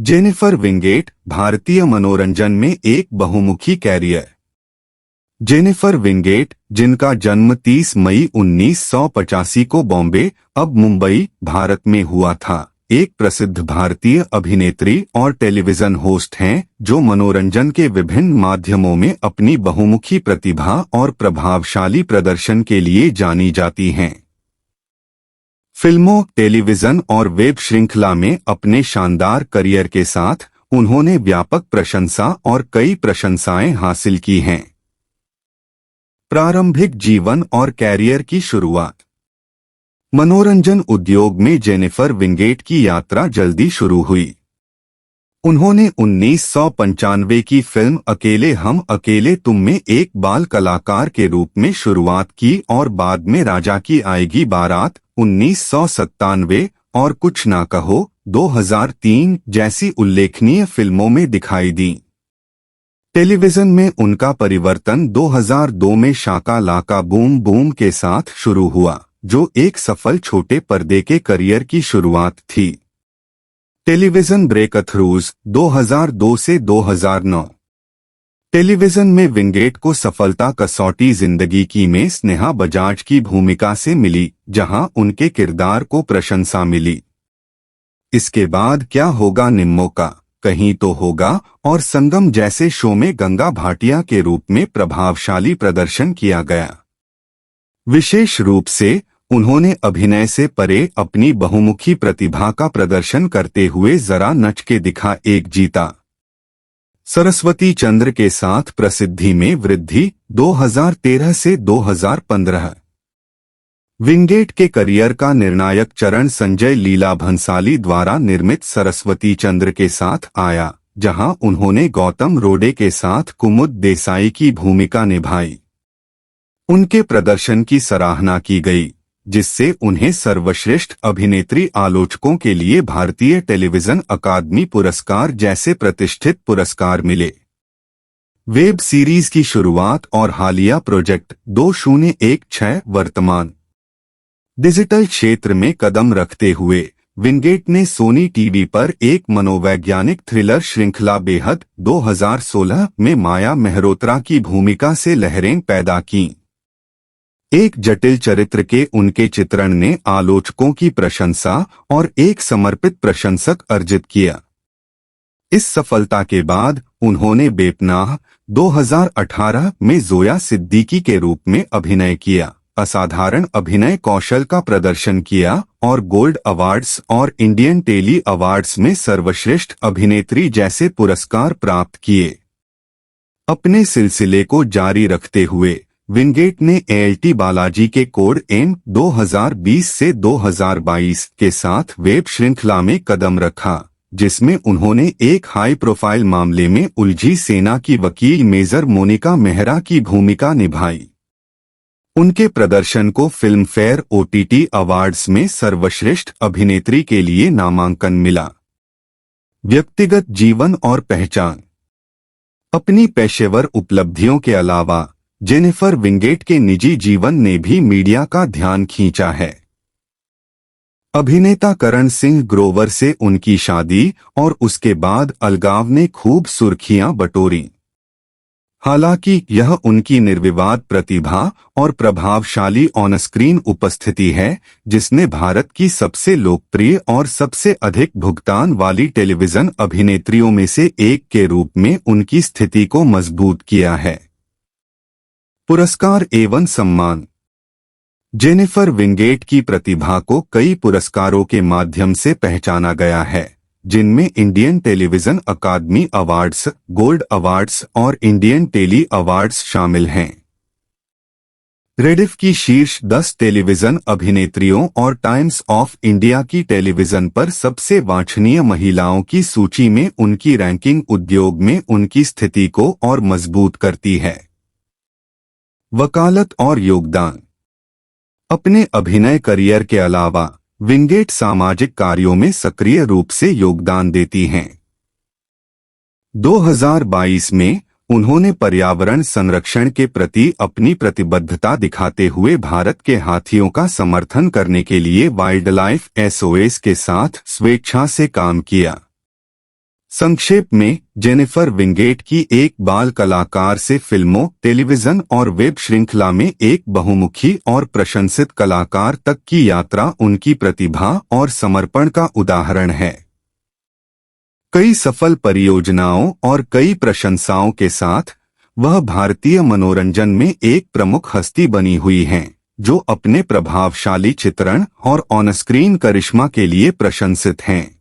Jennifer Winget, भारतीय मनोरंजन में एक बहुमुखी कैरियर। जेनिफर विंगेट, जिनका जन्म 30 मई 1985 को बॉम्बे, अब मुंबई, भारत में हुआ था, एक प्रसिद्ध भारतीय अभिनेत्री और टेलीविजन होस्ट हैं जो मनोरंजन के विभिन्न माध्यमों में अपनी बहुमुखी प्रतिभा और प्रभावशाली प्रदर्शन के लिए जानी जाती हैं। फिल्मों, टेलीविजन और वेब श्रृंखला में अपने शानदार करियर के साथ उन्होंने व्यापक प्रशंसा और कई प्रशंसाएं हासिल की हैं। प्रारंभिक जीवन और कैरियर की शुरुआत। मनोरंजन उद्योग में जेनिफर विंगेट की यात्रा जल्दी शुरू हुई। उन्होंने 1995 की फिल्म अकेले हम अकेले तुम में एक बाल कलाकार के रूप में शुरुआत की और बाद में राजा की आएगी बारात 1997 और कुछ ना कहो 2003 जैसी उल्लेखनीय फिल्मों में दिखाई दी। टेलीविजन में उनका परिवर्तन 2002 में शाका लाका बूम बूम के साथ शुरू हुआ, जो एक सफल छोटे पर्दे के करियर की शुरुआत थी। टेलीविजन ब्रेकथ्रूज 2002 से 2009। टेलीविजन में विंगेट को सफलता कसौटी जिंदगी की में स्नेहा बजाज की भूमिका से मिली, जहां उनके किरदार को प्रशंसा मिली। इसके बाद क्या होगा निम्मो का, कहीं तो होगा और संगम जैसे शो में गंगा भाटिया के रूप में प्रभावशाली प्रदर्शन किया गया। विशेष रूप से उन्होंने अभिनय से परे अपनी बहुमुखी प्रतिभा का प्रदर्शन करते हुए जरा नच के दिखा एक जीता। सरस्वती चंद्र के साथ प्रसिद्धि में वृद्धि 2013 से 2015। विंगेट के करियर का निर्णायक चरण संजय लीला भंसाली द्वारा निर्मित सरस्वती चंद्र के साथ आया, जहां उन्होंने गौतम रोडे के साथ कुमुद देसाई की भूमिका निभाई। उनके प्रदर्शन की सराहना की गई, जिससे उन्हें सर्वश्रेष्ठ अभिनेत्री आलोचकों के लिए भारतीय टेलीविजन अकादमी पुरस्कार जैसे प्रतिष्ठित पुरस्कार मिले। वेब सीरीज की शुरुआत और हालिया प्रोजेक्ट 2016 वर्तमान डिजिटल क्षेत्र में कदम रखते हुए विंगेट ने सोनी टीवी पर एक मनोवैज्ञानिक थ्रिलर श्रृंखला बेहद 2016 में माया मेहरोत्रा की भूमिका से लहरें पैदा कीं। एक जटिल चरित्र के उनके चित्रण ने आलोचकों की प्रशंसा और एक समर्पित प्रशंसक अर्जित किया। इस सफलता के बाद उन्होंने बेपनाह 2018 में जोया सिद्दीकी के रूप में अभिनय किया, असाधारण अभिनय कौशल का प्रदर्शन किया और गोल्ड अवार्ड्स और इंडियन टेली अवार्ड्स में सर्वश्रेष्ठ अभिनेत्री जैसे पुरस्कार प्राप्त किए। अपने सिलसिले को जारी रखते हुए विंगेट ने एएलटी बालाजी के कोड एम 2020 से 2022 के साथ वेब श्रृंखला में कदम रखा, जिसमें उन्होंने एक हाई प्रोफाइल मामले में उलझी सेना की वकील मेजर मोनिका मेहरा की भूमिका निभाई। उनके प्रदर्शन को फिल्म फेयर ओटीटी अवार्ड्स में सर्वश्रेष्ठ अभिनेत्री के लिए नामांकन मिला। व्यक्तिगत जीवन और पहचान। अपनी पेशेवर उपलब्धियों के अलावा जेनिफर विंगेट के निजी जीवन ने भी मीडिया का ध्यान खींचा है। अभिनेता करण सिंह ग्रोवर से उनकी शादी और उसके बाद अलगाव ने खूब सुर्खियां बटोरी। हालांकि यह उनकी निर्विवाद प्रतिभा और प्रभावशाली ऑन स्क्रीन उपस्थिति है, जिसने भारत की सबसे लोकप्रिय और सबसे अधिक भुगतान वाली टेलीविजन अभिनेत्रियों में से एक के रूप में उनकी स्थिति को मजबूत किया है। पुरस्कार एवं सम्मान। जेनिफर विंगेट की प्रतिभा को कई पुरस्कारों के माध्यम से पहचाना गया है, जिनमें इंडियन टेलीविजन अकादमी अवार्ड्स, गोल्ड अवार्ड्स और इंडियन टेली अवार्ड्स शामिल हैं। रेडिफ की शीर्ष 10 टेलीविजन अभिनेत्रियों और टाइम्स ऑफ इंडिया की टेलीविजन पर सबसे वांछनीय महिलाओं की सूची में उनकी रैंकिंग उद्योग में उनकी स्थिति को और मजबूत करती है। वकालत और योगदान। अपने अभिनय करियर के अलावा विंगेट सामाजिक कार्यों में सक्रिय रूप से योगदान देती हैं। 2022 में उन्होंने पर्यावरण संरक्षण के प्रति अपनी प्रतिबद्धता दिखाते हुए भारत के हाथियों का समर्थन करने के लिए वाइल्डलाइफ एसओएस के साथ स्वेच्छा से काम किया। संक्षेप में, जेनिफर विंगेट की एक बाल कलाकार से फिल्मों, टेलीविजन और वेब श्रृंखला में एक बहुमुखी और प्रशंसित कलाकार तक की यात्रा उनकी प्रतिभा और समर्पण का उदाहरण है। कई सफल परियोजनाओं और कई प्रशंसाओं के साथ वह भारतीय मनोरंजन में एक प्रमुख हस्ती बनी हुई हैं, जो अपने प्रभावशाली चित्रण और ऑन स्क्रीन करिश्मा के लिए प्रशंसित हैं।